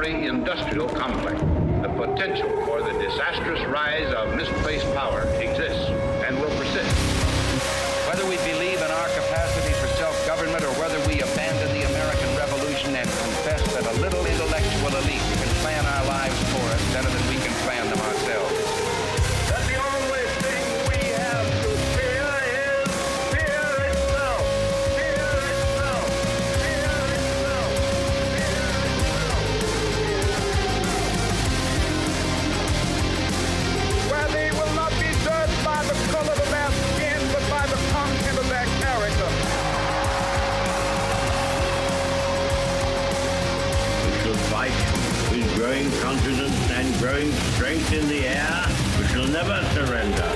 military industrial complex. The potential for the disastrous rise of misplaced power exists and will persist. Whether we believe in our capacity for self-government or whether we abandon the American Revolution and confess that a little intellectual elite can plan our lives for us better than we can plan them ourselves. That the only thing we have to fear is fear itself. Fear itself. Fear itself. Fear itself. Where they will not be judged by the color of their skin, but by the content of their character. We shall fight with growing confidence and growing strength in the air. We shall never surrender.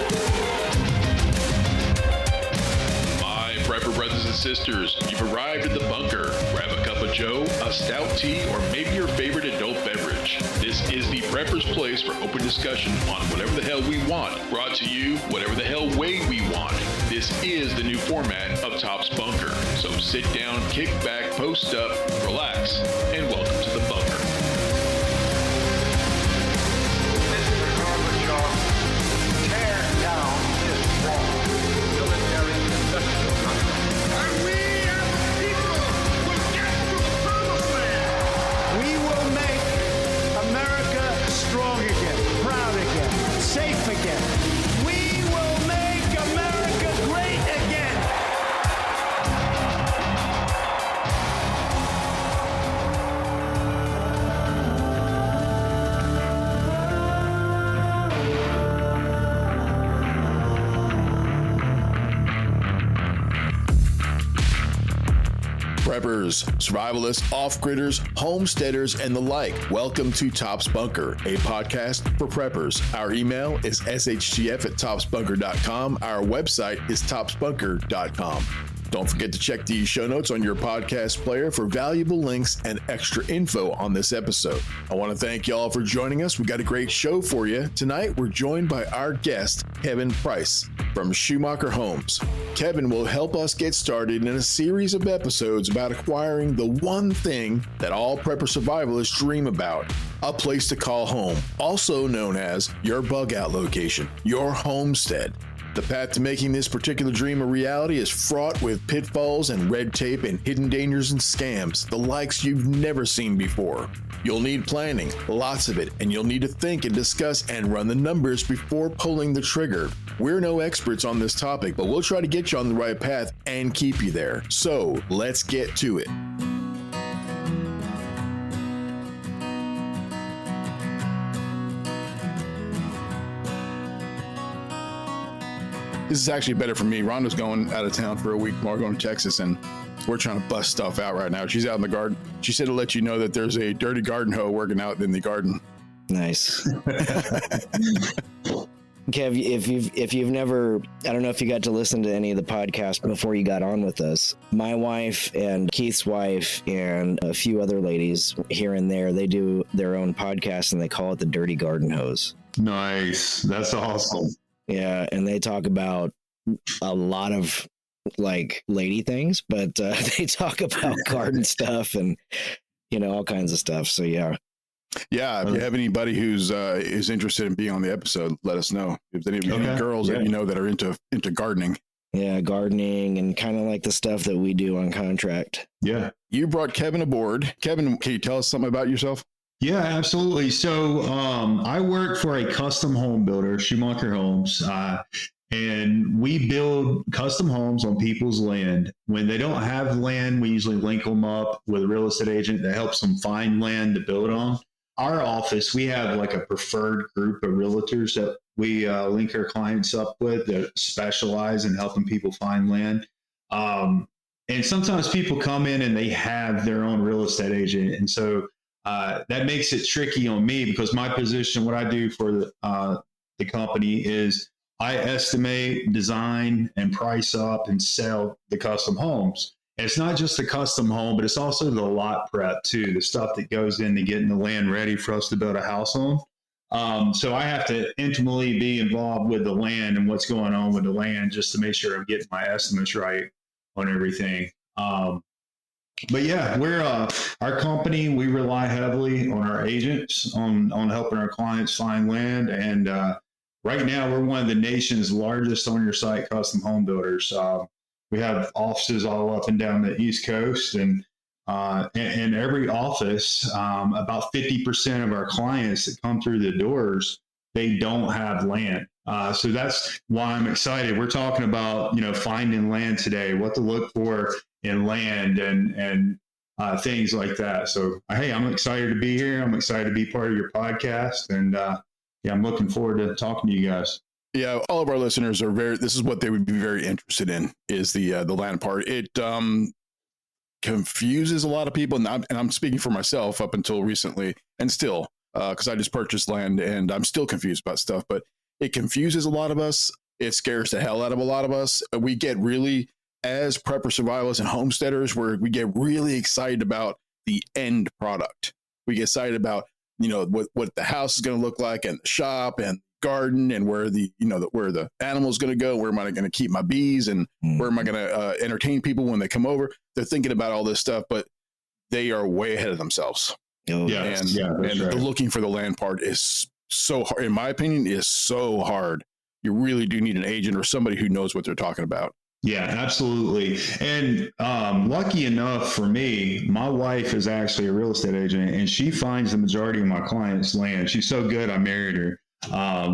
My prepper brothers and sisters, you've arrived at the bunker. Grab a cup of joe, a stout tea, or maybe your favorite adult beverage. This is the prepper's place for open discussion on whatever the hell we want. Brought to you whatever the hell way we want. This is the new format of Top's Bunker. So sit down, kick back, post up, relax, and welcome to the bunker. Mr. Gorbachev, tear down this wall. Military industrial complex. And we as a people will get to the promised land. We will make America strong again, proud again, safe again. We will make America great again. Preppers, survivalists, off-gridders, homesteaders, and the like. Welcome to Top's Bunker, a podcast for preppers. Our email is shtf@topsbunker.com. Our website is topsbunker.com. Don't forget to check the show notes on your podcast player for valuable links and extra info on this episode. I want to thank y'all for joining us. We got a great show for you. Tonight, we're joined by our guest, Kevin Price from Schumacher Homes. Kevin will help us get started in a series of episodes about acquiring the one thing that all prepper survivalists dream about, a place to call home, also known as your bug out location, your homestead. The path to making this particular dream a reality is fraught with pitfalls and red tape and hidden dangers and scams, the likes you've never seen before. You'll need planning, lots of it, and you'll need to think and discuss and run the numbers before pulling the trigger. We're no experts on this topic, but we'll try to get you on the right path and keep you there. So let's get to it. This is actually better for me. Rhonda's going out of town for a week tomorrow, going to Texas, and we're trying to bust stuff out right now. She's out in the garden. She said to let you know that there's a dirty garden hoe working out in the garden. Nice. Kev, if you've never, I don't know if you got to listen to any of the podcasts before you got on with us. My wife and Keith's wife and a few other ladies here and there, they do their own podcast and they call it the Dirty Garden Hose. Nice. That's awesome. Yeah, and they talk about a lot of like lady things, but they talk about garden stuff and all kinds of stuff. So yeah. Yeah, if you have anybody who's is interested in being on the episode, let us know. If there's any girls that you know that are into gardening. Yeah, gardening and kind of like the stuff that we do on contract. Yeah. You brought Kevin aboard. Kevin, can you tell us something about yourself? Yeah, absolutely. So I work for a custom home builder, Schumacher Homes, and we build custom homes on people's land. When they don't have land, we usually link them up with a real estate agent that helps them find land to build on. Our office, we have like a preferred group of realtors that we link our clients up with that specialize in helping people find land. And sometimes people come in and they have their own real estate agent. And so that makes it tricky on me because my position, what I do for the company is I estimate, design, and price up and sell the custom homes. And it's not just the custom home, but it's also the lot prep too, the stuff that goes into getting the land ready for us to build a house on. So I have to intimately be involved with the land and what's going on with the land just to make sure I'm getting my estimates right on everything. But yeah, we're our company. We rely heavily on our agents on helping our clients find land, and right now we're one of the nation's largest on your site custom home builders. We have offices all up and down the East Coast, and in every office, about 50% of our clients that come through the doors, they don't have land. So that's why I'm excited. We're talking about, finding land today, what to look for in land and things like that. So, hey, I'm excited to be here. I'm excited to be part of your podcast. And I'm looking forward to talking to you guys. Yeah, all of our listeners are this is what they would be very interested in, is the land part. It confuses a lot of people. And I'm speaking for myself up until recently and still, because I just purchased land and I'm still confused about stuff, but it confuses a lot of us. It scares the hell out of a lot of us. We get really, as prepper survivalists and homesteaders, we get really excited about the end product. We get excited about, what the house is going to look like, and the shop and garden, and where where the animal's going to go, where am I going to keep my bees, and where am I going to entertain people when they come over. They're thinking about all this stuff, but they are way ahead of themselves. And the looking for the land part is so hard, in my opinion, is so hard. You really do need an agent or somebody who knows what they're talking about. Yeah, absolutely. And lucky enough for me, my wife is actually a real estate agent, and she finds the majority of my clients' land. She's so good, I married her.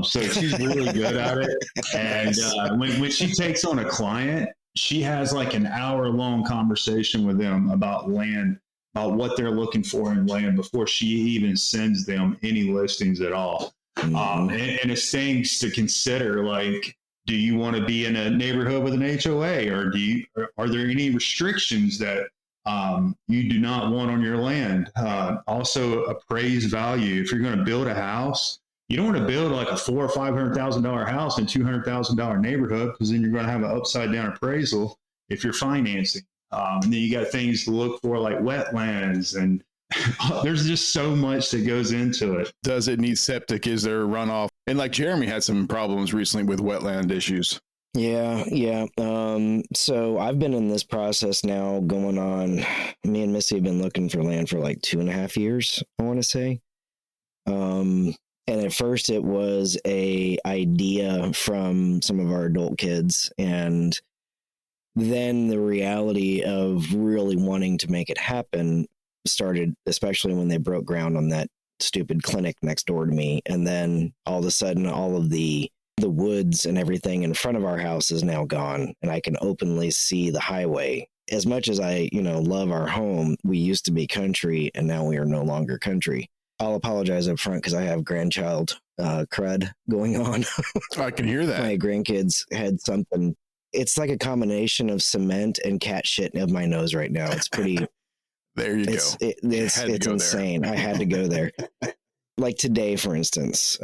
So she's really good at it. And when she takes on a client, she has like an hour-long conversation with them about land, about what they're looking for in land before she even sends them any listings at all. And it's things to consider, like, do you want to be in a neighborhood with an HOA, or are there any restrictions that you do not want on your land? Also, appraised value. If you're going to build a house, you don't want to build like a $400,000 or $500,000 house in a $200,000 neighborhood, because then you're going to have an upside down appraisal if you're financing. And then you got things to look for, like wetlands, and there's just so much that goes into it. Does it need septic? Is there runoff? And like Jeremy had some problems recently with wetland issues. Yeah. So I've been in this process now going on. Me and Missy have been looking for land for like 2.5 years, I want to say. And at first it was a idea from some of our adult kids, and then the reality of really wanting to make it happen started, especially when they broke ground on that stupid clinic next door to me. And then all of a sudden, all of the woods and everything in front of our house is now gone, and I can openly see the highway. As much as I, love our home, we used to be country, and now we are no longer country. I'll apologize up front because I have grandchild crud going on. I can hear that. My grandkids had something. It's like a combination of cement and cat shit of my nose right now. It's pretty. There you go. It's insane. There. I had to go there. Like today, for instance,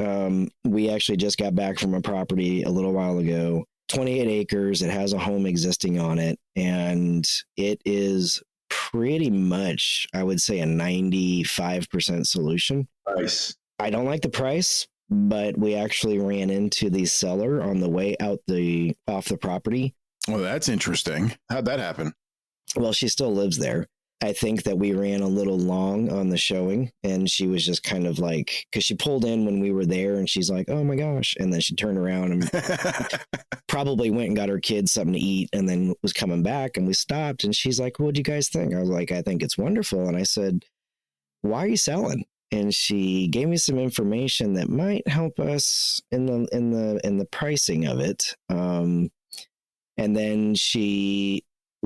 we actually just got back from a property a little while ago, 28 acres. It has a home existing on it, and it is pretty much, I would say, a 95% solution. Nice. I don't like the price, but we actually ran into the seller on the way off the property. Oh, that's interesting. How'd that happen? Well, she still lives there. I think that we ran a little long on the showing, and she was just kind of like, because she pulled in when we were there, and she's like, oh my gosh. And then she turned around and probably went and got her kids something to eat, and then was coming back, and we stopped, and she's like, what do you guys think? I was like, I think it's wonderful. And I said, why are you selling? And she gave me some information that might help us in the pricing of it. And then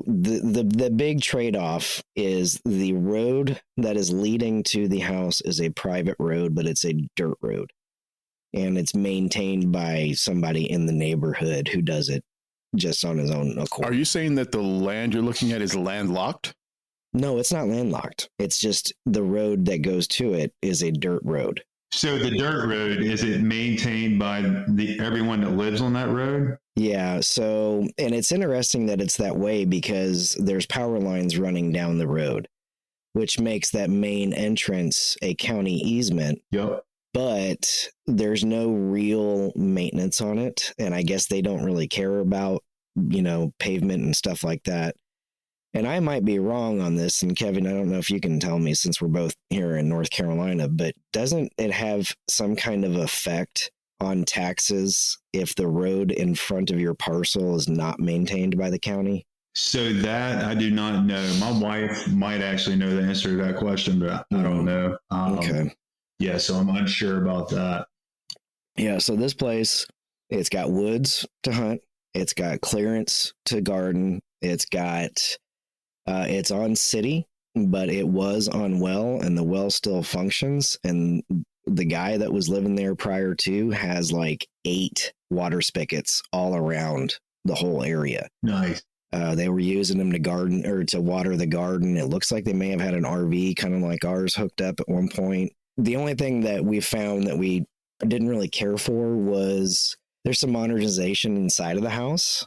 the big trade-off is the road that is leading to the house is a private road, but it's a dirt road, and it's maintained by somebody in the neighborhood who does it just on his own accord. Are you saying that the land you're looking at is landlocked? No, it's not landlocked. It's just the road that goes to it is a dirt road. So the dirt road, is it maintained by everyone that lives on that road? Yeah. So, and it's interesting that it's that way because there's power lines running down the road, which makes that main entrance a county easement. Yep. But there's no real maintenance on it. And I guess they don't really care about, pavement and stuff like that. and I might be wrong on this, and Kevin, I don't know if you can tell me since we're both here in North Carolina, but doesn't it have some kind of effect on taxes if the road in front of your parcel is not maintained by the county? So that I do not know. My wife might actually know the answer to that question, but I don't know. Okay. Yeah, so I'm unsure about that. Yeah, so this place, it's got woods to hunt. It's got clearance to garden. It's got, it's on city, but it was on well, and the well still functions. And the guy that was living there prior to has like 8 water spigots all around the whole area. Nice. They were using them to garden or to water the garden. It looks like they may have had an RV kind of like ours hooked up at one point. The only thing that we found that we didn't really care for was there's some modernization inside of the house,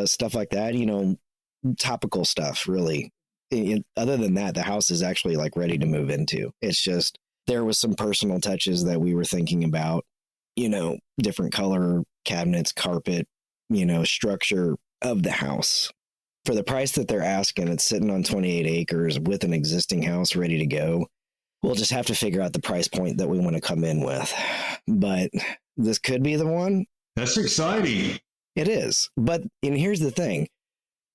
stuff like that, you know, topical stuff, really. Other than that, the house is actually like ready to move into. It's just there was some personal touches that we were thinking about, you know, different color cabinets, carpet, you know, structure of the house. For the price that they're asking, it's sitting on 28 acres with an existing house ready to go. We'll just have to figure out the price point that we want to come in with. But this could be the one. That's exciting. It is. But, and here's the thing.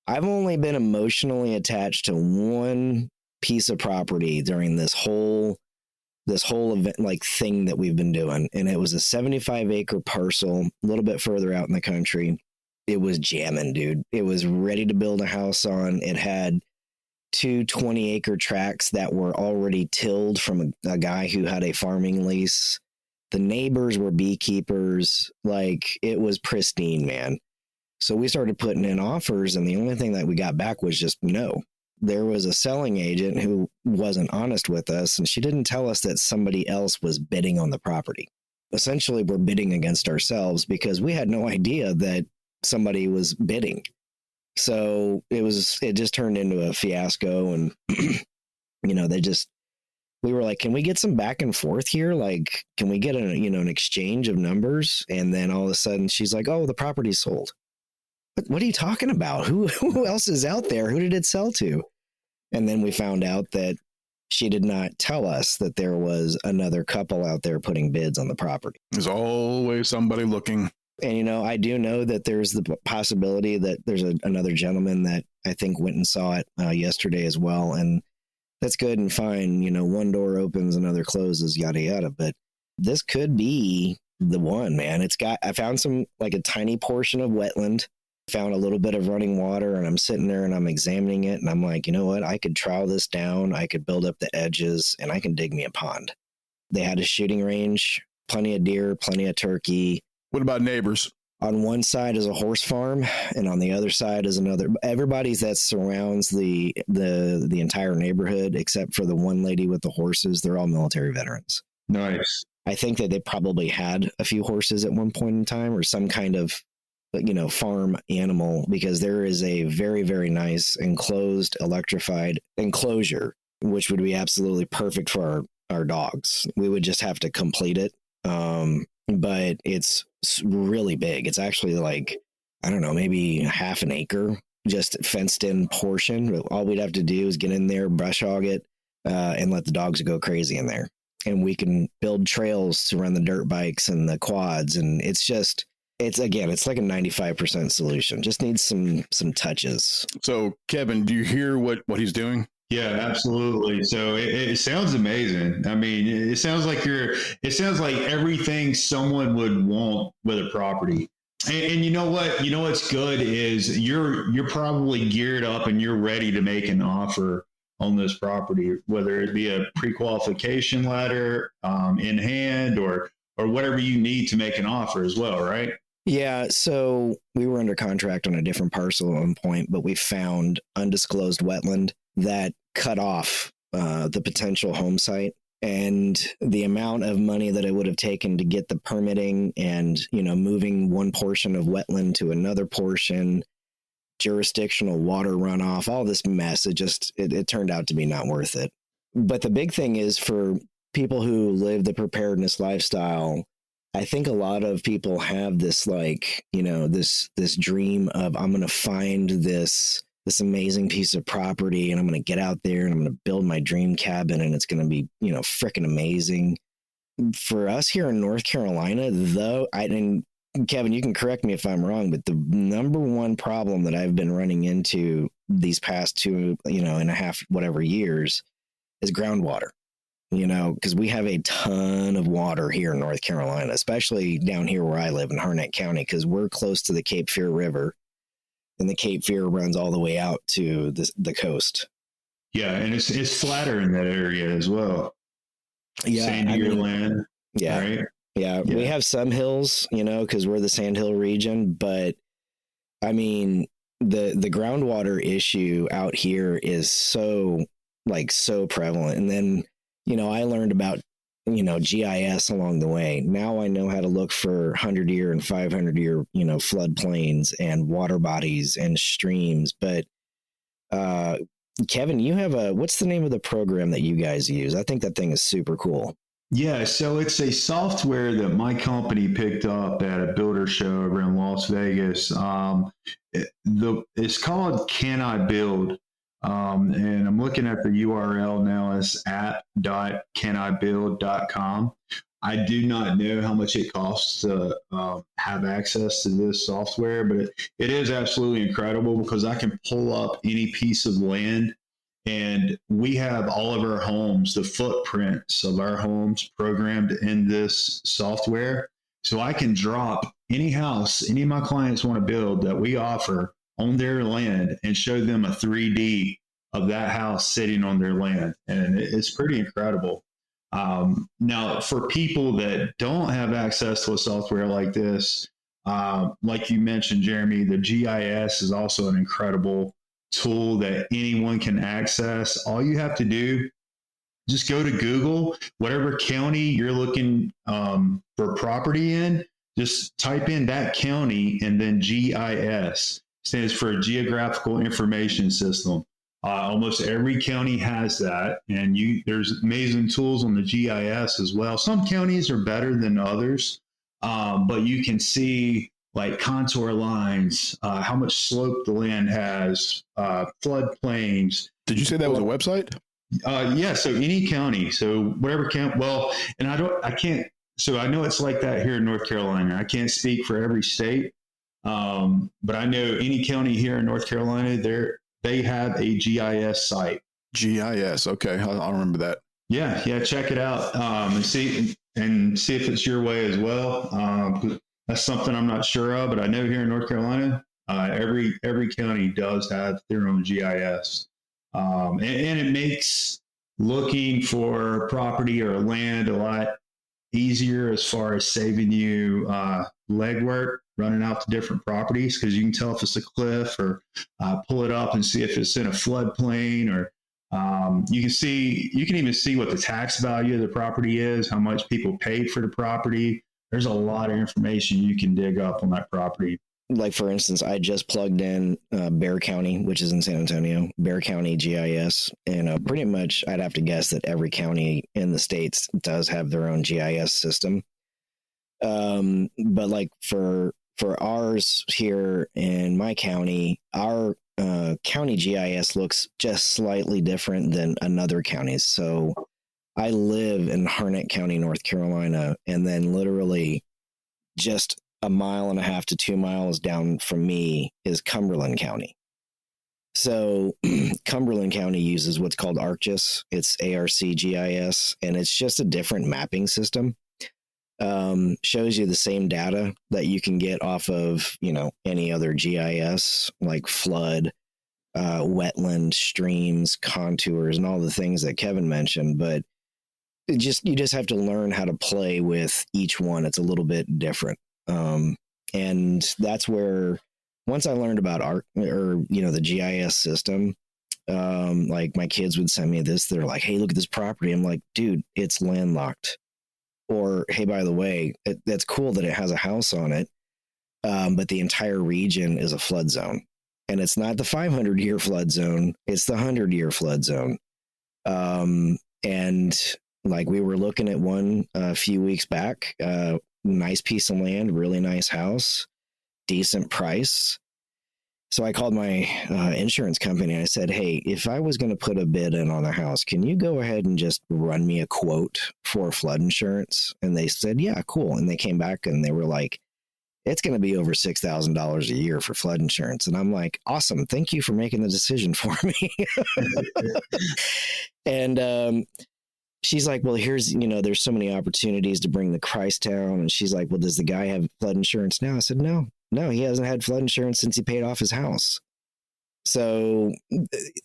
I've only been emotionally attached to one piece of property during this whole event, like thing that we've been doing. And it was a 75-acre parcel, a little bit further out in the country. It was jamming, dude. It was ready to build a house on. It had 2 20-acre tracts that were already tilled from a guy who had a farming lease. The neighbors were beekeepers. Like, it was pristine, man. So we started putting in offers, and the only thing that we got back was just no. There was a selling agent who wasn't honest with us, and she didn't tell us that somebody else was bidding on the property. Essentially, we're bidding against ourselves because we had no idea that somebody was bidding. So it just turned into a fiasco, and you know, we were like, can we get some back and forth here? Like, can we get an exchange of numbers? And then all of a sudden she's like, oh, the property's sold. What are you talking about? Who else is out there? Who did it sell to? And then we found out that she did not tell us that there was another couple out there putting bids on the property. There's always somebody looking. And, you know, I do know that there's the possibility that there's another gentleman that I think went and saw it yesterday as well. And that's good and fine. You know, one door opens, another closes, yada, yada. But this could be the one, man. I found like a tiny portion of wetland, found a little bit of running water, and I'm sitting there and I'm examining it. And I'm like, you know what? I could trowel this down. I could build up the edges, and I can dig me a pond. They had a shooting range, plenty of deer, plenty of turkey. What about neighbors? On one side is a horse farm, and on the other side is another. Everybody's that surrounds the entire neighborhood, except for the one lady with the horses. They're all military veterans. Nice. I think that they probably had a few horses at one point in time, or some kind of, you know, farm animal, because there is a very, very nice enclosed, electrified enclosure, which would be absolutely perfect for our dogs. We would just have to complete it. But it's really big. It's actually like, I don't know, maybe half an acre, just fenced in portion. All we'd have to do is get in there, brush hog it, and let the dogs go crazy in there. And we can build trails to run the dirt bikes and the quads. And it's like a 95% solution. Just needs some touches. So, Kevin, do you hear what he's doing? Yeah, absolutely. So it sounds amazing. I mean, it sounds like everything someone would want with a property. And you know what? You know what's good is you're probably geared up and you're ready to make an offer on this property, whether it be a pre-qualification letter in hand or whatever you need to make an offer as well, right? Yeah, so we were under contract on a different parcel at one point, but we found undisclosed wetland that cut off the potential home site, and the amount of money that it would have taken to get the permitting and, you know, moving one portion of wetland to another portion, jurisdictional water runoff, all this mess, it turned out to be not worth it. But the big thing is, for people who live the preparedness lifestyle, I think a lot of people have this, like, you know, this dream of, I'm going to find this this amazing piece of property, and I'm going to get out there and I'm going to build my dream cabin, and it's going to be, freaking amazing. For us here in North Carolina, though, and Kevin, you can correct me if I'm wrong, but the number one problem that I've been running into these past 2.5 whatever years is groundwater. Because we have a ton of water here in North Carolina, especially down here where I live in Harnett County, because we're close to the Cape Fear River, and the Cape Fear runs all the way out to the coast. Yeah, and it's flatter in that area as well. Yeah, sandier land. Yeah, right? Yeah, we have some hills, because we're the Sandhill region, but I mean, the groundwater issue out here is so prevalent. And then, I learned about, GIS along the way. Now I know how to look for 100-year and 500-year, floodplains and water bodies and streams. But Kevin, you have what's the name of the program that you guys use? I think that thing is super cool. Yeah, so it's a software that my company picked up at a builder show over in Las Vegas. It's called Can I Build? And I'm looking at the URL now as app.canibuild.com. I do not know how much it costs to have access to this software, but it is absolutely incredible because I can pull up any piece of land, and we have all of our homes, the footprints of our homes programmed in this software. So I can drop any house any of my clients want to build that we offer on their land and show them a 3D of that house sitting on their land. And it's pretty incredible. Now, for people that don't have access to a software like this, like you mentioned, Jeremy, the GIS is also an incredible tool that anyone can access. All you have to do, just go to Google, whatever county you're looking for property in, just type in that county, and then GIS stands for Geographical Information System. Almost every county has that, and there's amazing tools on the GIS as well. Some counties are better than others, but you can see like contour lines, how much slope the land has, floodplains. Did you say that was a website? Yeah, so any county, so whatever county. Well, and I can't. So I know it's like that here in North Carolina. I can't speak for every state, but I know any county here in North Carolina, they have a GIS site. GIS, okay, I'll remember that. Yeah, check it out and see if it's your way as well. That's something I'm not sure of, but I know here in North Carolina, every county does have their own GIS, and it makes looking for property or land a lot easier as far as saving you legwork running out to different properties, because you can tell if it's a cliff or pull it up and see if it's in a floodplain, or you can even see what the tax value of the property is, how much people paid for the property. There's a lot of information you can dig up on that property. Like, for instance, I just plugged in Bexar County, which is in San Antonio, Bexar County GIS. And pretty much I'd have to guess that every county in the States does have their own GIS system. But like for ours here in my county, our county GIS looks just slightly different than another county's. So I live in Harnett County, North Carolina, and then literally just 1.5 miles to 2 miles down from me is Cumberland County. So Cumberland County uses what's called ArcGIS. It's ARCGIS, and it's just a different mapping system. Shows you the same data that you can get off of, any other GIS, like flood, wetland, streams, contours, and all the things that Kevin mentioned. But you just have to learn how to play with each one. It's a little bit different. And that's where, once I learned about the GIS system, like my kids would send me this. They're like, "Hey, look at this property." I'm like, "Dude, it's landlocked." Or, "Hey, by the way, that's cool that it has a house on it, but the entire region is a flood zone, and it's not the 500-year flood zone; it's the 100-year flood zone." And like, we were looking at one a few weeks back. Nice piece of land, really nice house, decent price. So I called my insurance company and I said, hey, if I was going to put a bid in on a house, can you go ahead and just run me a quote for flood insurance? And they said, yeah, cool. And they came back and they were like, it's going to be over $6,000 a year for flood insurance. And I'm like, awesome. Thank you for making the decision for me. And she's like, well, here's, there's so many opportunities to bring the price down. And she's like, well, does the guy have flood insurance now? I said, no, he hasn't had flood insurance since he paid off his house. So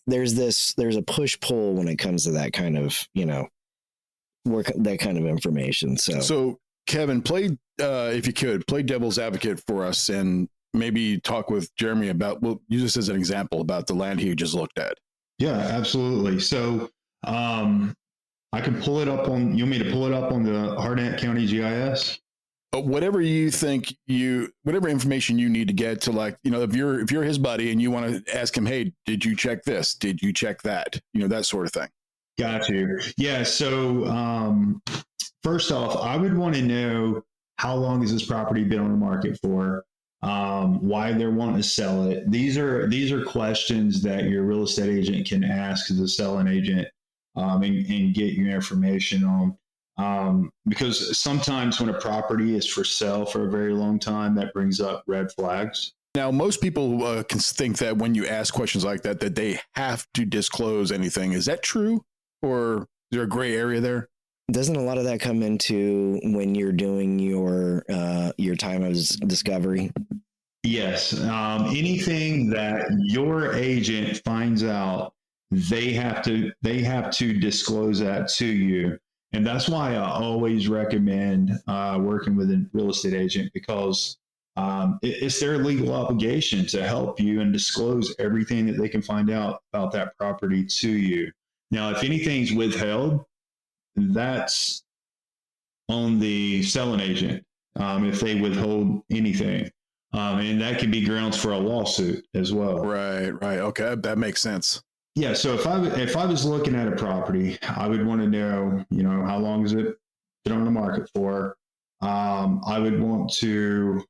there's a push pull when it comes to that kind of, work, that kind of information. So Kevin, if you could, play devil's advocate for us and maybe talk with Jeremy about, well, use this as an example about the land he just looked at. Yeah, absolutely. So I can pull it up on, you want me to pull it up on the Hardin County GIS? Whatever you think whatever information you need to get to, like, if you're his buddy and you want to ask him, hey, did you check this? Did you check that? That sort of thing. Got you. Yeah. So first off, I would want to know how long has this property been on the market for? Why they're wanting to sell it. These are questions that your real estate agent can ask as a selling agent and get your information on. Because sometimes when a property is for sale for a very long time, that brings up red flags. Now, most people can think that when you ask questions like that they have to disclose anything. Is that true? Or is there a gray area there? Doesn't a lot of that come into when you're doing your time of discovery? Yes. Anything that your agent finds out, they have to disclose that to you. And that's why I always recommend working with a real estate agent, because it's their legal obligation to help you and disclose everything that they can find out about that property to you. Now, if anything's withheld, that's on the selling agent if they withhold anything. And that can be grounds for a lawsuit as well. Right. Okay, that makes sense. Yeah. So if I was looking at a property, I would want to know, how long has it been on the market for? I would want to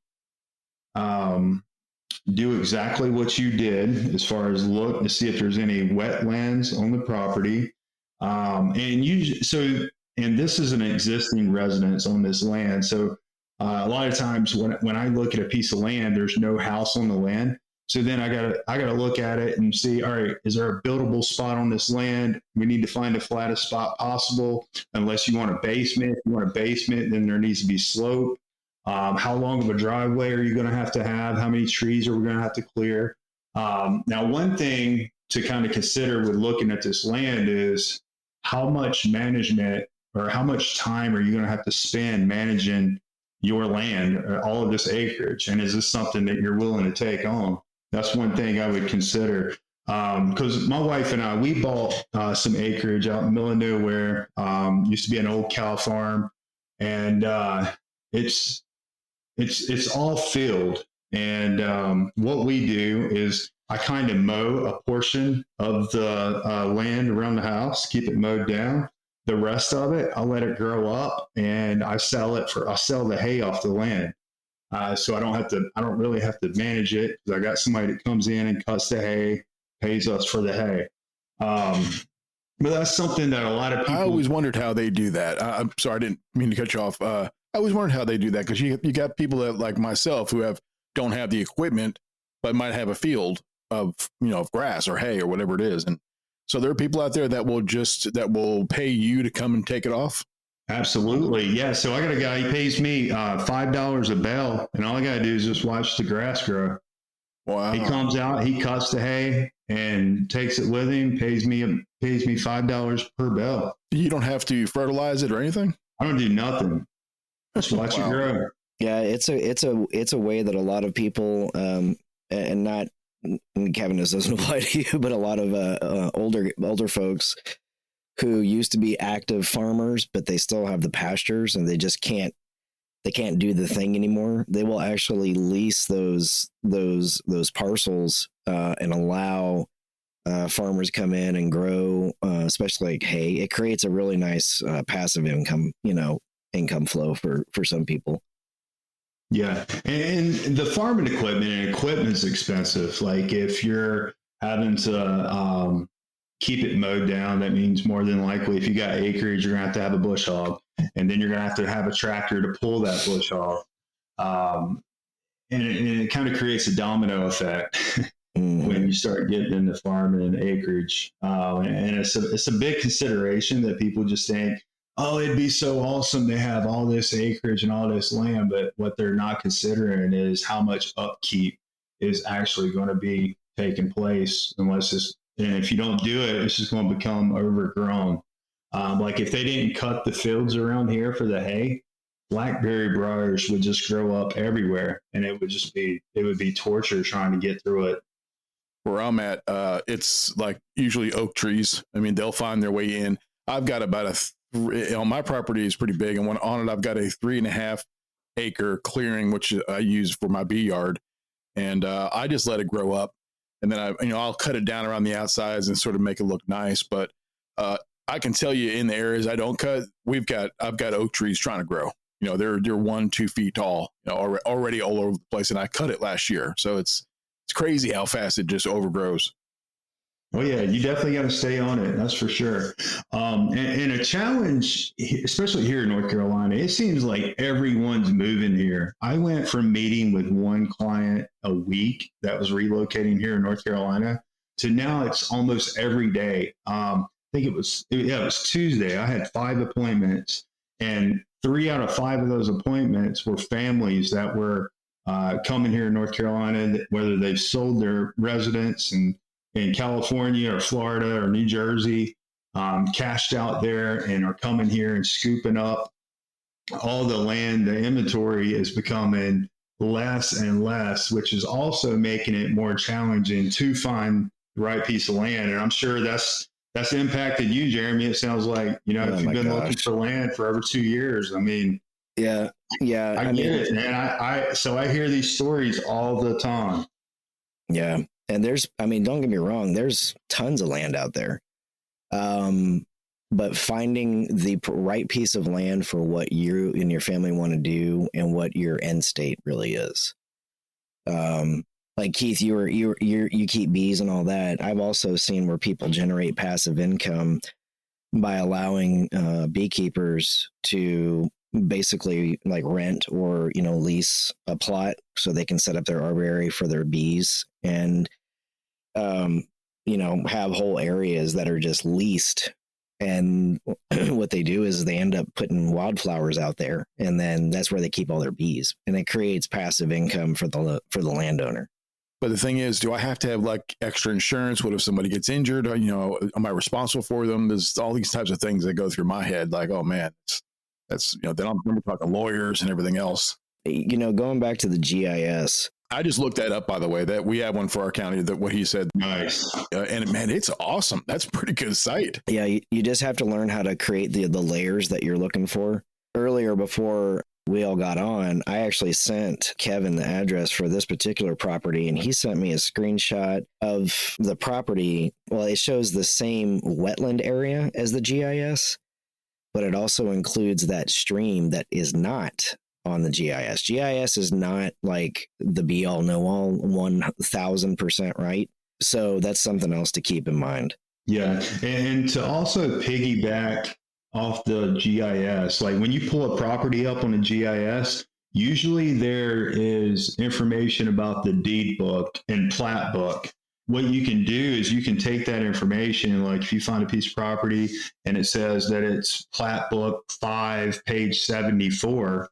do exactly what you did as far as look to see if there's any wetlands on the property. And this is an existing residence on this land. So a lot of times when I look at a piece of land, there's no house on the land. So then I gotta look at it and see, all right, is there a buildable spot on this land? We need to find the flattest spot possible, unless you want a basement. If you want a basement, then there needs to be slope. How long of a driveway are you going to have? How many trees are we going to have to clear? Now, one thing to kind of consider with looking at this land is how much management or how much time are you going to have to spend managing your land, all of this acreage? And is this something that you're willing to take on? That's one thing I would consider. Because my wife and I, we bought some acreage out in the middle of nowhere. Used to be an old cow farm, and it's all field. And what we do is I kind of mow a portion of the land around the house, keep it mowed down. The rest of it, I'll let it grow up, and I'll sell the hay off the land. So I don't really have to manage it, because I got somebody that comes in and cuts the hay, pays us for the hay. But that's something that a lot of people. I always wondered how they do that. I'm sorry, I didn't mean to cut you off. I always wondered how they do that, because you got people that, like myself, who don't have the equipment, but might have a field of grass or hay or whatever it is, and so there are people out there that will pay you to come and take it off. Absolutely, yeah. So I got a guy. He pays me $5 a bale, and all I got to do is just watch the grass grow. Wow. He comes out, he cuts the hay, and takes it with him. Pays me $5 per bale. You don't have to fertilize it or anything. I don't do nothing. Just watch it grow. Yeah, it's a way that a lot of people, and not, and Kevin, this doesn't apply to you, but a lot of older folks who used to be active farmers, but they still have the pastures, and they just can't do the thing anymore. They will actually lease those parcels and allow farmers come in and grow, especially like hay. It creates a really nice passive income, income flow for some people. Yeah. And the farming equipment's expensive. Like if you're having to keep it mowed down, that means more than likely if you got acreage, you're going to have a bush hog. And then you're going to have a tractor to pull that bush hog. And it kind of creates a domino effect when you start getting into farming and acreage. And it's a big consideration that people just think, oh, it'd be so awesome to have all this acreage and all this land. But what they're not considering is how much upkeep is actually going to be taking place and if you don't do it, it's just going to become overgrown. Like if they didn't cut the fields around here for the hay, blackberry briars would just grow up everywhere, and it would be torture trying to get through it. Where I'm at, it's like usually oak trees. I mean, they'll find their way in. I've got about on my property is pretty big, and on it I've got a 3.5 acre clearing, which I use for my bee yard, and I just let it grow up, and then I'll cut it down around the outsides and sort of make it look nice. But I can tell you in the areas I don't cut, I've got oak trees trying to grow. They're 1-2 feet tall, already all over the place, and I cut it last year, so it's crazy how fast it just overgrows. Oh yeah, you definitely got to stay on it. That's for sure. And a challenge, especially here in North Carolina, it seems like everyone's moving here. I went from meeting with one client a week that was relocating here in North Carolina to now it's almost every day. I think it was Tuesday. I had 5 appointments, and 3 out of 5 of those appointments were families that were coming here in North Carolina, whether they've sold their residence in California or Florida or New Jersey, cashed out there and are coming here and scooping up all the land. The inventory is becoming less and less, which is also making it more challenging to find the right piece of land. And I'm sure that's impacted you, Jeremy. It sounds like, if you've been looking for land for over 2 years, I mean, yeah. I get it, man. So I hear these stories all the time. Yeah. And don't get me wrong, there's tons of land out there. But finding the right piece of land for what you and your family want to do and what your end state really is. Like Keith, you keep bees and all that. I've also seen where people generate passive income by allowing beekeepers to basically like rent or lease a plot so they can set up their aviary for their bees and have whole areas that are just leased. And what they do is they end up putting wildflowers out there, and then that's where they keep all their bees, and it creates passive income for the landowner. But the thing is, do I have to have like extra insurance? What if somebody gets injured? Am I responsible for them? There's all these types of things that go through my head. Like, oh man, that's then I'm talking lawyers and everything else. Going back to the GIS. I just looked that up, by the way, that we have one for our county, that what he said. Nice. And man, it's awesome. That's a pretty good site. Yeah. You just have to learn how to create the layers that you're looking for. Earlier, before we all got on, I actually sent Kevin the address for this particular property, and he sent me a screenshot of the property. Well, it shows the same wetland area as the GIS, but it also includes that stream that is not on the GIS. GIS is not like the be all know all 1000% right. So that's something else to keep in mind. Yeah. And to also piggyback off the GIS, like when you pull a property up on a GIS, usually there is information about the deed book and plat book. What you can do is you can take that information, like if you find a piece of property and it says that it's plat book 5, page 74,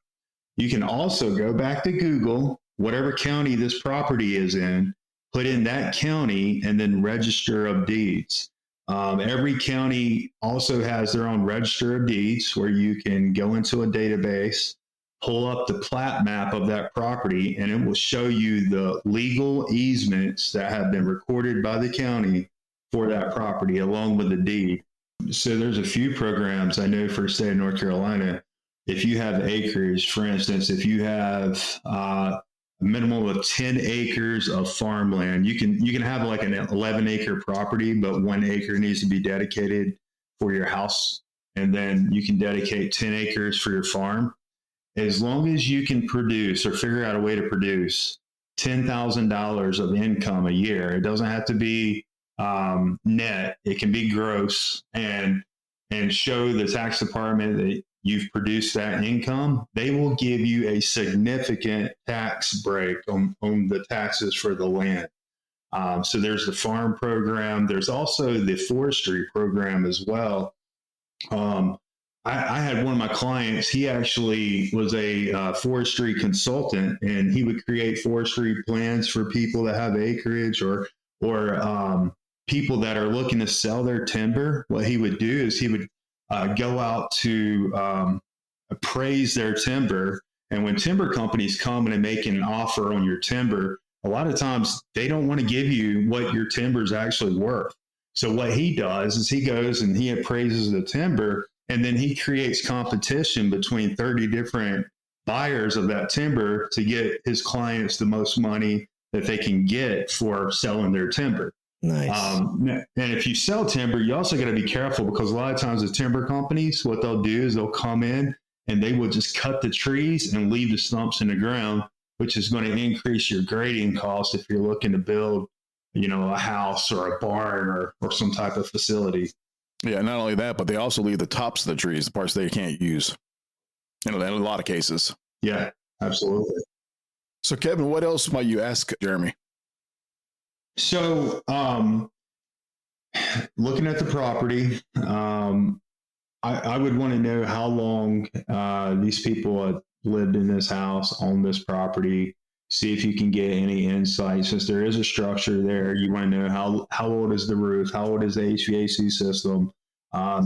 you can also go back to Google, whatever county this property is in, put in that county, and then register of deeds. Every county also has their own register of deeds where you can go into a database, pull up the plat map of that property, and it will show you the legal easements that have been recorded by the county for that property along with the deed. So there's a few programs I know for the state of North Carolina. If you have acreage, for instance, if you have a minimum of 10 acres of farmland, you can have like an 11-acre property, but 1 acre needs to be dedicated for your house. And then you can dedicate 10 acres for your farm. as long as you can produce or figure out a way to produce $10,000 of income a year, it doesn't have to be net, it can be gross, and show the tax department that you've produced that income, they will give you a significant tax break on the taxes for the land. So there's the farm program. There's also the forestry program as well. I had one of my clients, he actually was a forestry consultant, and he would create forestry plans for people that have acreage or people that are looking to sell their timber. What he would do is he would go out to appraise their timber. And when timber companies come and make an offer on your timber, a lot of times they don't want to give you what your timber is actually worth. So what he does is he goes and he appraises the timber, and then he creates competition between 30 different buyers of that timber to get his clients the most money that they can get for selling their timber. Nice. And if you sell timber, you also got to be careful, because a lot of times the timber companies, what they'll do is they'll come in and they will just cut the trees and leave the stumps in the ground, which is going to increase your grading cost if you're looking to build, a house or a barn or some type of facility. Yeah, not only that, but they also leave the tops of the trees, the parts they can't use, in a lot of cases. Yeah, absolutely. So, Kevin, what else might you ask Jeremy? So, looking at the property, I would want to know how long these people have lived in this house, on this property. See if you can get any insight. Since there is a structure there, you want to know how old is the roof, how old is the HVAC system.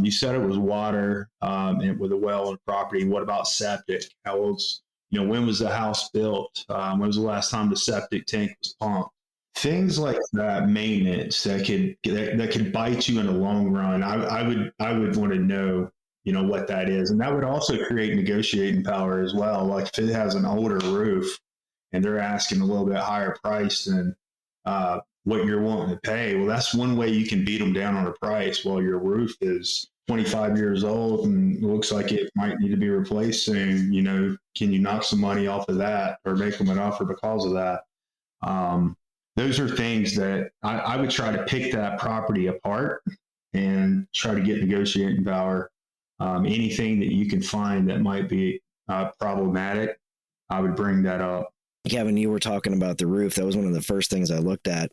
You said it was water and with a well on the property. What about septic? How old's, when was the house built? When was the last time the septic tank was pumped? Things like that, maintenance that could bite you in the long run. I would want to know, what that is, and that would also create negotiating power as well. Like if it has an older roof and they're asking a little bit higher price than what you're wanting to pay, well, that's one way you can beat them down on a price. Well, your roof is 25 years old and looks like it might need to be replaced soon. Can you knock some money off of that or make them an offer because of that? Those are things that I would try to pick that property apart and try to get negotiating power. Anything that you can find that might be problematic, I would bring that up. Kevin, you were talking about the roof. That was one of the first things I looked at.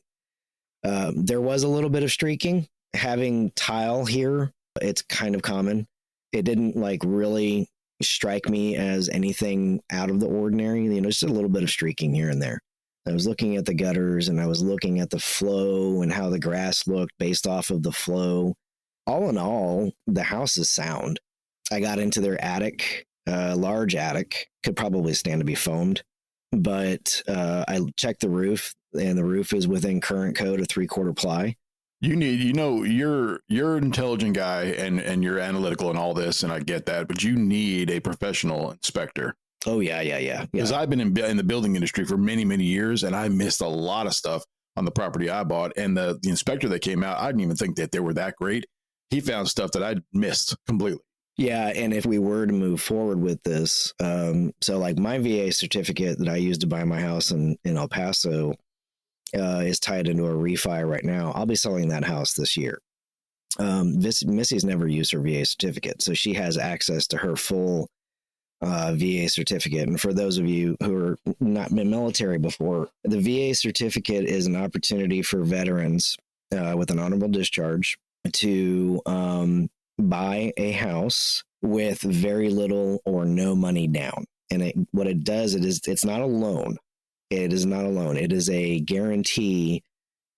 There was a little bit of streaking. Having tile here, it's kind of common. It didn't really strike me as anything out of the ordinary. Just a little bit of streaking here and there. I was looking at the gutters and I was looking at the flow and how the grass looked based off of the flow. All in all, the house is sound. I got into their attic, large attic, could probably stand to be foamed. But I checked the roof, and the roof is within current code of 3/4 ply. You need, you're an intelligent guy and you're analytical and all this, and I get that, but you need a professional inspector. Oh, yeah. Because I've been in the building industry for many, many years, and I missed a lot of stuff on the property I bought. And the inspector that came out, I didn't even think that they were that great. He found stuff that I missed completely. Yeah, and if we were to move forward with this, so my VA certificate that I used to buy my house in El Paso is tied into a refi right now. I'll be selling that house this year. Missy's never used her VA certificate, so she has access to her full VA certificate. And for those of you who are not been military before, the VA certificate is an opportunity for veterans with an honorable discharge to buy a house with very little or no money down. And what it does, it's not a loan. It is not a loan. It is a guarantee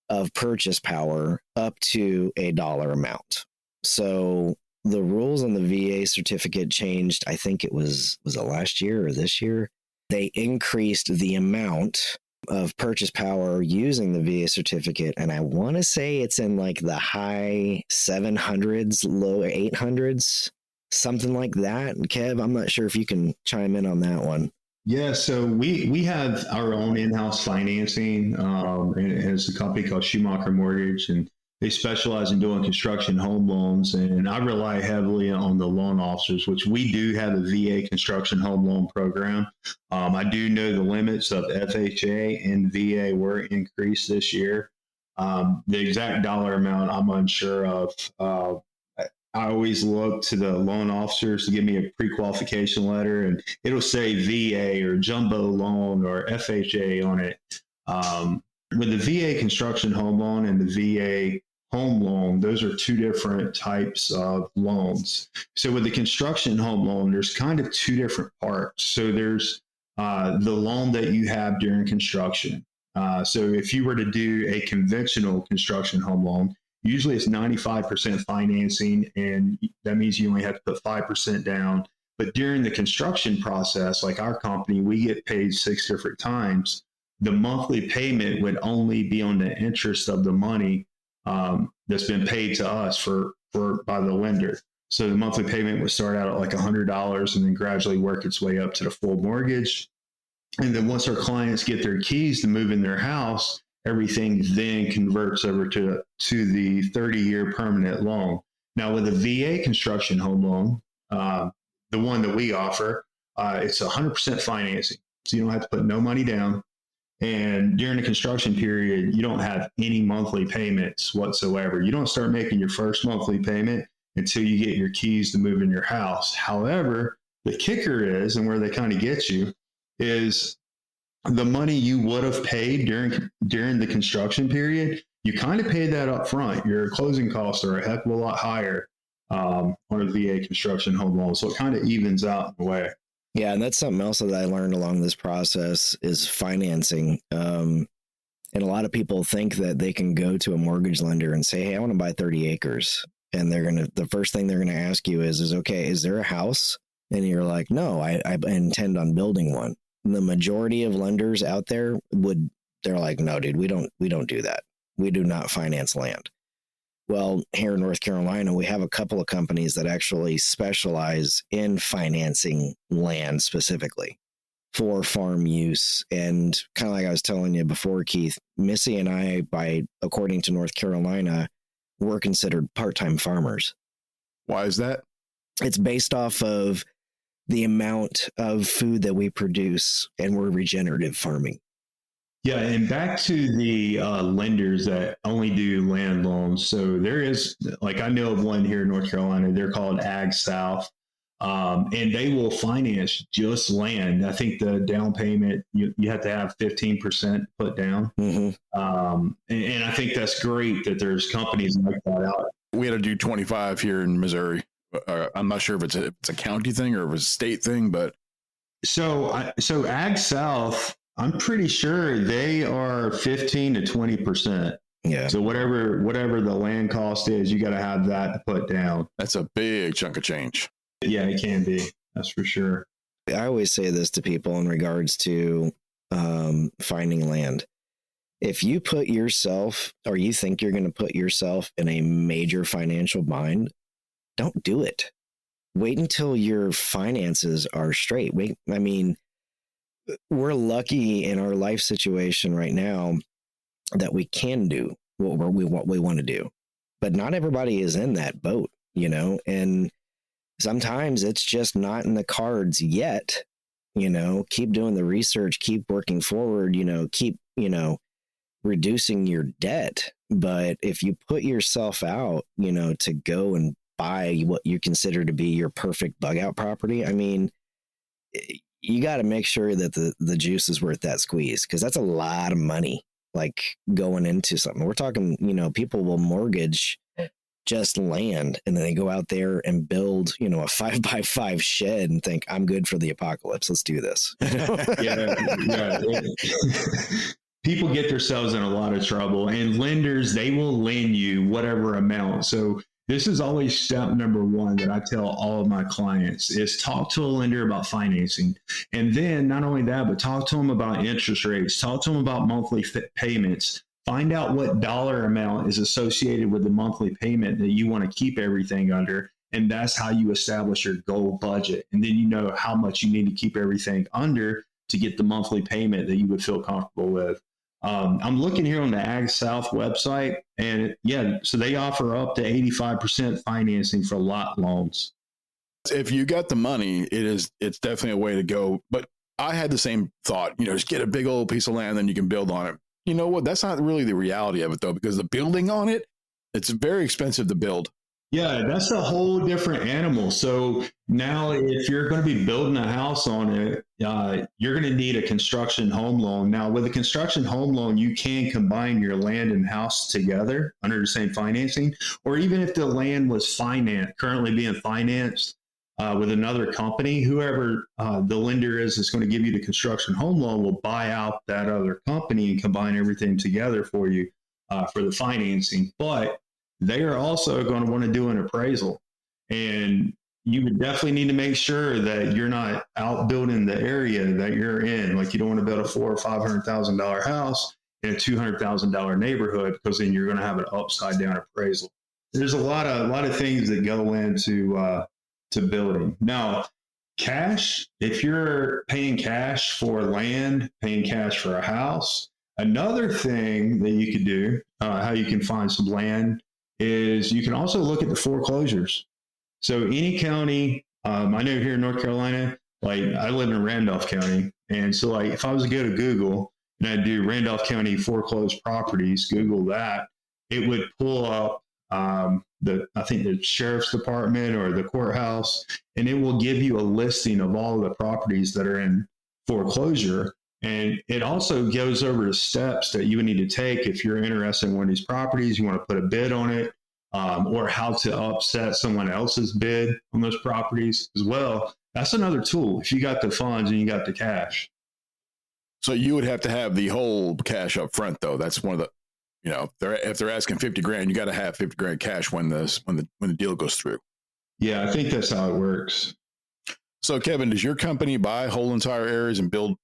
of purchase power up to a dollar amount. So the rules on the VA certificate changed. I think it was it last year or this year? They increased the amount of purchase power using the VA certificate. And I want to say it's in the high 700s, low 800s, something like that. And Kev, I'm not sure if you can chime in on that one. Yeah, so we have our own in-house financing. And it's a company called Schumacher Mortgage, and They specialize in doing construction home loans, and I rely heavily on the loan officers, which we do have a VA construction home loan program. I do know the limits of FHA and VA were increased this year. The exact dollar amount I'm unsure of. I always look to the loan officers to give me a pre-qualification letter, and it'll say VA or jumbo loan or FHA on it. With the VA construction home loan and the VA home loan, those are two different types of loans. So with the construction home loan, there's kind of two different parts. So there's the loan that you have during construction. So if you were to do a conventional construction home loan, usually it's 95% financing, and that means you only have to put 5% down. But during the construction process, like our company, we get paid 6 different times. The monthly payment would only be on the interest of the money that's been paid to us by the lender. So the monthly payment would start out at like $100 and then gradually work its way up to the full mortgage. And then once our clients get their keys to move in their house, everything then converts over to the 30-year permanent loan. Now, with a VA construction home loan, the one that we offer, it's 100% financing. So you don't have to put no money down. And during the construction period, you don't have any monthly payments whatsoever. You don't start making your first monthly payment until you get your keys to move in your house. However, the kicker is, and where they kind of get you, is the money you would have paid during the construction period, you kind of paid that up front. Your closing costs are a heck of a lot higher on a VA construction home loan. So it kind of evens out in a way. Yeah, and that's something else that I learned along this process is financing. And a lot of people think that they can go to a mortgage lender and say, hey, I want to buy 30 acres. And the first thing they're going to ask you is, okay, is there a house? And you're like, no, I intend on building one. The majority of lenders out there they're like, no, dude, we don't do that. We do not finance land. Well, here in North Carolina, we have a couple of companies that actually specialize in financing land specifically for farm use. And kind of like I was telling you before, Keith, Missy and I, according to North Carolina, we're considered part-time farmers. Why is that? It's based off of the amount of food that we produce, and we're regenerative farming. Yeah, and back to the lenders that only do land loans. So there is, like I know of one here in North Carolina, they're called Ag South, and they will finance just land. I think the down payment, you have to have 15% put down. Mm-hmm. And I think that's great that there's companies like that out. We had to do 25 here in Missouri. I'm not sure if it's a county thing or if it's a state thing, but so Ag South, I'm pretty sure they are 15 to 20%. Yeah. So whatever the land cost is, you got to have that to put down. That's a big chunk of change. Yeah, it can be. That's for sure. I always say this to people in regards to finding land. If you put yourself, or you think you're going to put yourself in a major financial bind, don't do it. Wait until your finances are straight. We're lucky in our life situation right now that we can do what we want to do, but not everybody is in that boat, and sometimes it's just not in the cards yet. Keep doing the research, keep working forward, keep, reducing your debt. But if you put yourself out, to go and buy what you consider to be your perfect bug out property, you got to make sure that the juice is worth that squeeze, because that's a lot of money, like going into something. We're talking, people will mortgage just land, and then they go out there and build, a 5x5 shed and think, I'm good for the apocalypse. Let's do this. Yeah. People get themselves in a lot of trouble, and lenders, they will lend you whatever amount. So this is always step number one that I tell all of my clients is talk to a lender about financing. And then not only that, but talk to them about interest rates, talk to them about monthly payments, find out what dollar amount is associated with the monthly payment that you want to keep everything under. And that's how you establish your goal budget. And then you know how much you need to keep everything under to get the monthly payment that you would feel comfortable with. I'm looking here on the Ag South website, and so they offer up to 85% financing for lot loans. If you got the money, it's definitely a way to go. But I had the same thought, just get a big old piece of land, then you can build on it. You know what? That's not really the reality of it, though, because the building on it, it's very expensive to build. Yeah, that's a whole different animal. So now if you're going to be building a house on it, you're going to need a construction home loan. Now, with a construction home loan, you can combine your land and house together under the same financing, or even if the land was currently being financed with another company, whoever the lender is that's going to give you the construction home loan will buy out that other company and combine everything together for you for the financing. But they are also going to want to do an appraisal, and you would definitely need to make sure that you're not outbuilding the area that you're in. Like, you don't want to build a $400,000 or $500,000 house in a $200,000 neighborhood, because then you're going to have an upside down appraisal. There's a lot of things that go into to building. Now, cash, if you're paying cash for land, paying cash for a house, another thing that you could do, how you can find some land, is you can also look at the foreclosures. So any county, I know here in North Carolina, like I live in Randolph County. And so like if I was to go to Google and I do Randolph County foreclosed properties, Google that, it would pull up I think the sheriff's department or the courthouse, and it will give you a listing of all of the properties that are in foreclosure. And it also goes over the steps that you would need to take if you're interested in one of these properties, you want to put a bid on it, or how to upset someone else's bid on those properties as well. That's another tool if you got the funds and you got the cash. So you would have to have the whole cash up front, though. That's one of the, if they're asking $50,000, you got to have $50,000 cash when the deal goes through. Yeah, I think that's how it works. So, Kevin, does your company buy whole entire areas and build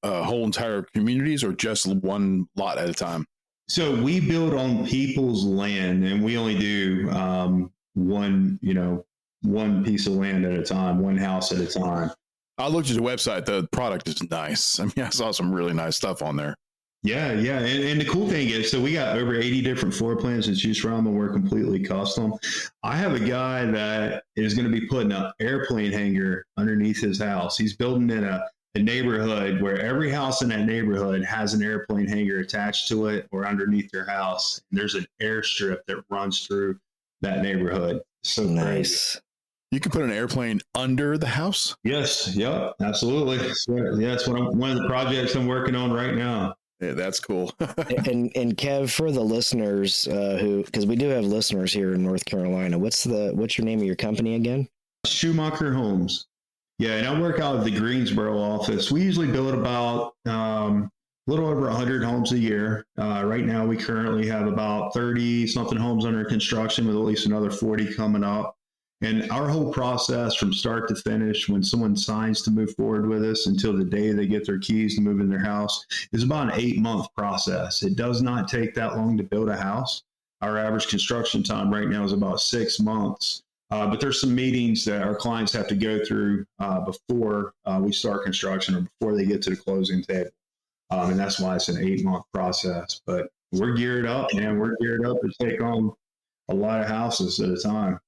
whole entire communities, or just one lot at a time? So we build on people's land, and we only do one piece of land at a time, one house at a time. I looked at the website. The product is nice. I mean, I saw some really nice stuff on there. Yeah. And the cool thing is, so we got over 80 different floor plans to choose from, and we're completely custom. I have a guy that is going to be putting an airplane hangar underneath his house. He's building in a neighborhood where every house in that neighborhood has an airplane hangar attached to it or underneath their house. And there's an airstrip that runs through that neighborhood. So nice. Crazy. You can put an airplane under the house? Yes. Yep. Absolutely. Yeah, that's one of the projects I'm working on right now. Yeah, that's cool. and Kev, for the listeners because we do have listeners here in North Carolina, what's your name of your company again? Schumacher Homes. Yeah, and I work out of the Greensboro office. We usually build about a little over 100 homes a year. Right now, we currently have about 30-something homes under construction, with at least another 40 coming up. And our whole process from start to finish, when someone signs to move forward with us until the day they get their keys to move in their house, is about an 8-month process. It does not take that long to build a house. Our average construction time right now is about 6 months. But there's some meetings that our clients have to go through before we start construction or before they get to the closing table. And that's why it's an 8-month process. But we're geared up, and we're geared up to take on a lot of houses at a time.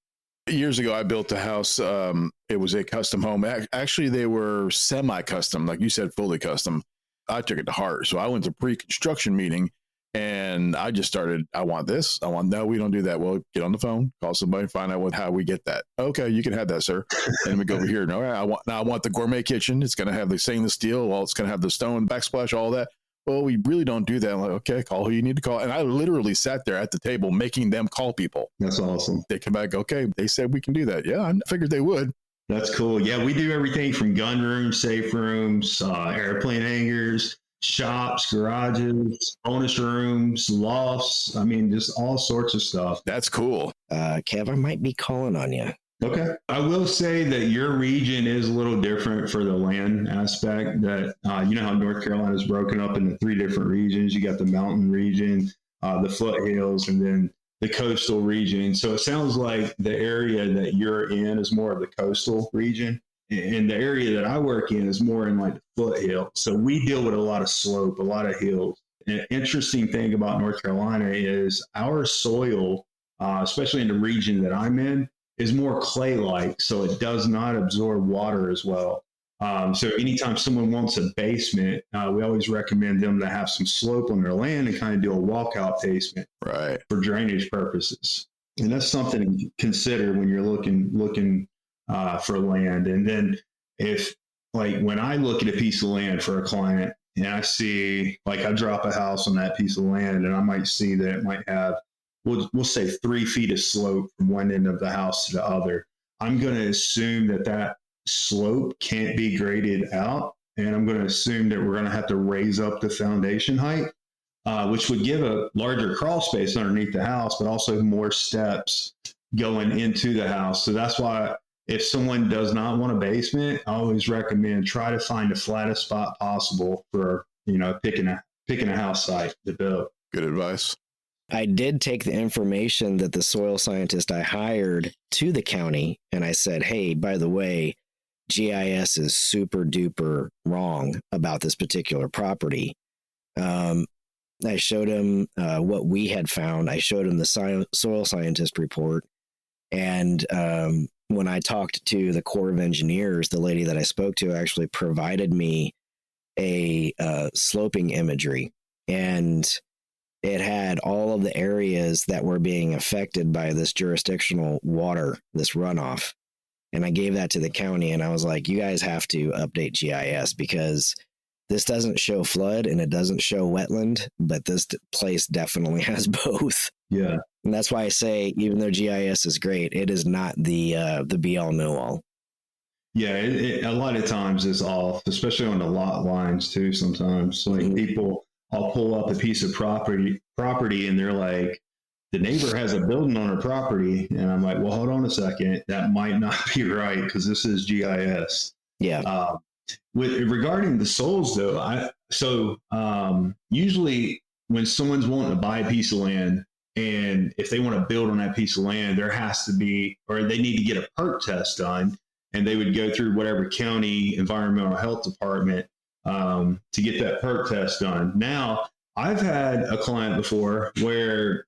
Years ago, I built a house. It was a custom home. Actually, they were semi-custom, like you said, fully custom. I took it to heart. So I went to pre-construction meeting, and I just started, I want this. No, we don't do that. Well, get on the phone, call somebody, find out how we get that. Okay, you can have that, sir. And we go over here. No, I want the gourmet kitchen. It's going to have the stainless steel. Well, it's going to have the stone backsplash, all that. Well, we really don't do that. I'm like, okay, call who you need to call. And I literally sat there at the table making them call people. That's awesome. They come back, okay, they said we can do that. Yeah, I figured they would. That's cool. Yeah, we do everything from gun rooms, safe rooms, airplane hangars, shops, garages, bonus rooms, lofts. I mean, just all sorts of stuff. That's cool. Kev, I might be calling on you. Okay. I will say that your region is a little different for the land aspect. That you know how North Carolina is broken up into 3 different regions. You got the mountain region, the foothills, and then the coastal region. So it sounds like the area that you're in is more of the coastal region. And the area that I work in is more in like the foothill. So we deal with a lot of slope, a lot of hills. an interesting thing about North Carolina is our soil, especially in the region that I'm in, is more clay-like, so it does not absorb water as well. So anytime someone wants a basement, we always recommend them to have some slope on their land and kind of do a walkout basement, right, for drainage purposes. And that's something to consider when you're looking for land. And then if, like, when I look at a piece of land for a client and I see, like, I drop a house on that piece of land and I might see that it might have, we'll say 3 feet of slope from one end of the house to the other. I'm going to assume that slope can't be graded out. And I'm going to assume that we're going to have to raise up the foundation height, which would give a larger crawl space underneath the house, but also more steps going into the house. So that's why if someone does not want a basement, I always recommend try to find the flattest spot possible for, picking a house site to build. Good advice. I did take the information that the soil scientist I hired to the county, and I said, hey, by the way, GIS is super duper wrong about this particular property. I showed him what we had found. I showed him the soil scientist report. And when I talked to the Corps of Engineers, the lady that I spoke to actually provided me a sloping imagery. And it had all of the areas that were being affected by this jurisdictional water, this runoff. And I gave that to the county and I was like, you guys have to update GIS because this doesn't show flood and it doesn't show wetland, but this place definitely has both. Yeah. And that's why I say, even though GIS is great, it is not the be all know all. Yeah, a lot of times it's off, especially on the lot lines too. Sometimes, like people, I'll pull up a piece of property, and they're like, the neighbor has a building on her property, and I'm like, well, hold on a second, that might not be right because this is GIS. Yeah. Regarding the soils, though, usually when someone's wanting to buy a piece of land, and if they want to build on that piece of land, there has to be, or they need to get a perk test done, and they would go through whatever county environmental health department to get that perk test done. Now, I've had a client before where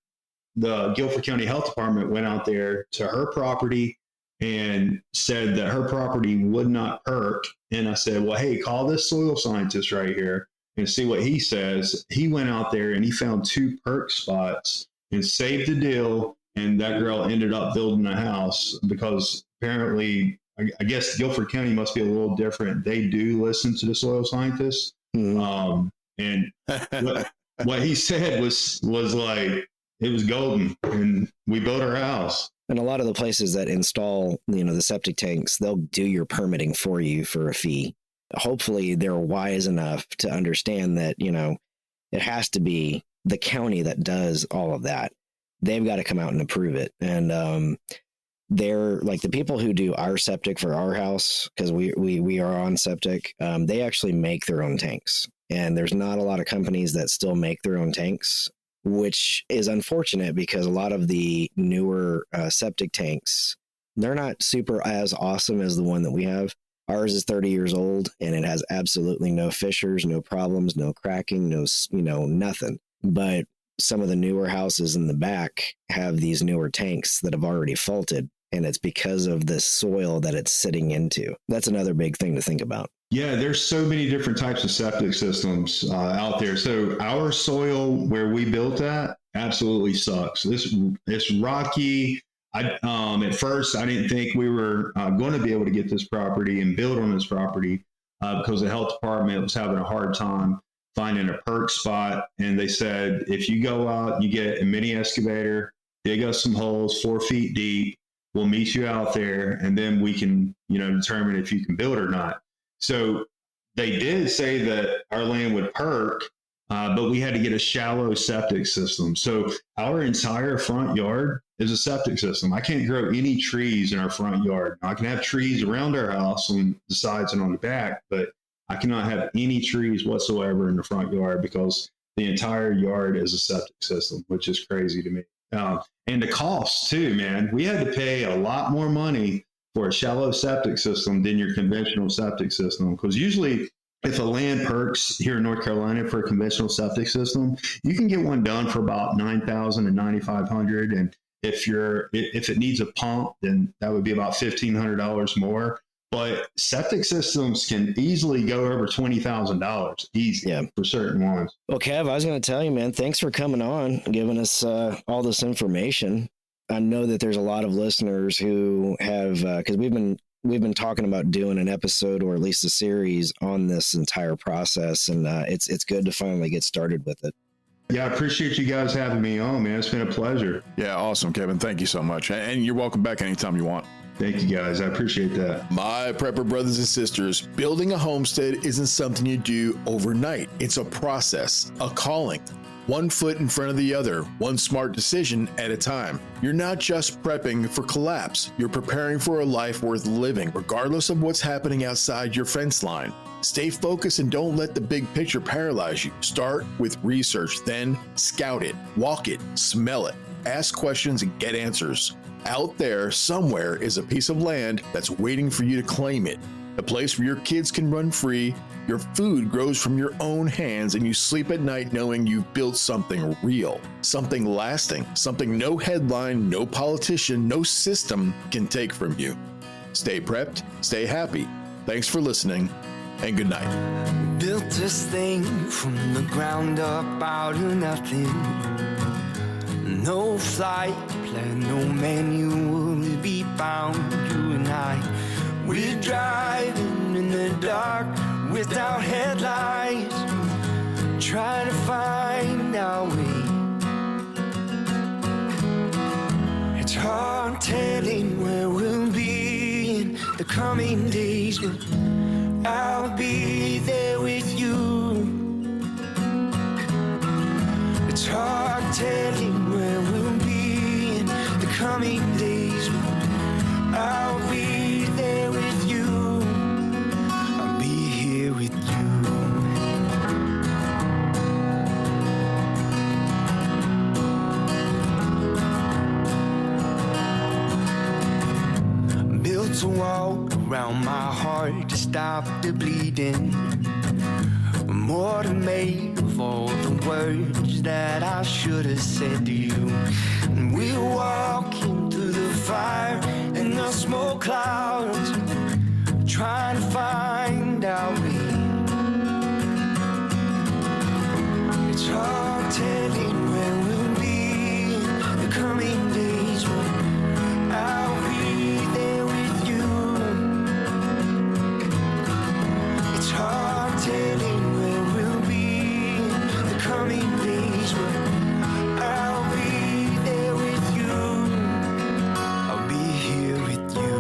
the Guilford County Health Department went out there to her property and said that her property would not perk. And I said, well, hey, call this soil scientist right here and see what he says. He went out there and he found 2 perk spots and saved the deal. And that girl ended up building a house because apparently, I guess Guilford County must be a little different. They do listen to the soil scientists. Mm-hmm. And what he said was like, it was golden, and we built our house. And a lot of the places that install, the septic tanks, they'll do your permitting for you for a fee. Hopefully they're wise enough to understand that, it has to be the county that does all of that. They've got to come out and approve it. And they're like the people who do our septic for our house, because we are on septic, they actually make their own tanks. And there's not a lot of companies that still make their own tanks, which is unfortunate because a lot of the newer septic tanks, they're not super as awesome as the one that we have. Ours is 30 years old and it has absolutely no fissures, no problems, no cracking, no, nothing. But some of the newer houses in the back have these newer tanks that have already faulted, and it's because of the soil that it's sitting into. That's another big thing to think about. Yeah, there's so many different types of septic systems out there. So our soil where we built at absolutely sucks. It's rocky. At first, I didn't think we were going to be able to get this property and build on this property because the health department was having a hard time finding a perk spot. And they said, if you go out, you get a mini excavator, dig us some holes 4 feet deep, we'll meet you out there, and then we can, determine if you can build or not. So they did say that our land would perk, but we had to get a shallow septic system. So our entire front yard is a septic system. I can't grow any trees in our front yard. Now, I can have trees around our house on the sides and on the back, but I cannot have any trees whatsoever in the front yard because the entire yard is a septic system, which is crazy to me. And the cost too, man. We had to pay a lot more money for a shallow septic system than your conventional septic system, because usually If a land perks here in North Carolina for a conventional septic system, you can get one done for about $9,000 and $9,500. And if it needs a pump, then that would be about $1,500 more. But septic systems can easily go over $20,000 easy for certain ones. Well, Kev, I was going to tell you, man, thanks for coming on, giving us all this information. I know that there's a lot of listeners who have, because we've been talking about doing an episode or at least a series on this entire process, and it's good to finally get started with it. Yeah, I appreciate you guys having me on, man. It's been a pleasure. Yeah, awesome, Kevin. Thank you so much. And you're welcome back anytime you want. Thank you, guys. I appreciate that. My prepper brothers and sisters, building a homestead isn't something you do overnight. It's a process, a calling. One foot in front of the other, one smart decision at a time. You're not just prepping for collapse. You're preparing for a life worth living, regardless of what's happening outside your fence line. Stay focused and don't let the big picture paralyze you. Start with research, then scout it, walk it, smell it, ask questions and get answers. Out there, somewhere, is a piece of land that's waiting for you to claim it. A place where your kids can run free, your food grows from your own hands, and you sleep at night knowing you've built something real, something lasting, something no headline, no politician, no system can take from you. Stay prepped, stay happy. Thanks for listening, and good night. Built this thing from the ground up out of nothing. No flight plan, no manual, be bound, you and I. We're driving in the dark without headlights, trying to find our way. It's hard telling where we'll be in the coming days, but I'll be there with you. It's hard telling where we'll be in the coming days, but I'll be there with you. I'll be here with you. Built a wall around my heart to stop the bleeding. More than made of all the words that I should have said to you. And we're walking through the fire and the smoke clouds, trying to find our way. It's hard telling where we'll be in the coming days, but I'll be there with you. It's hard telling coming days, but I'll be there with you. I'll be here with you.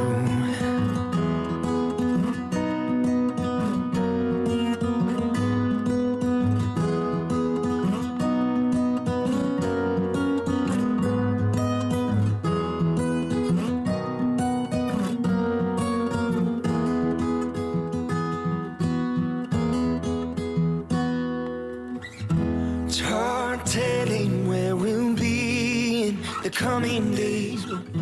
It's hard telling where we'll be in the coming days, but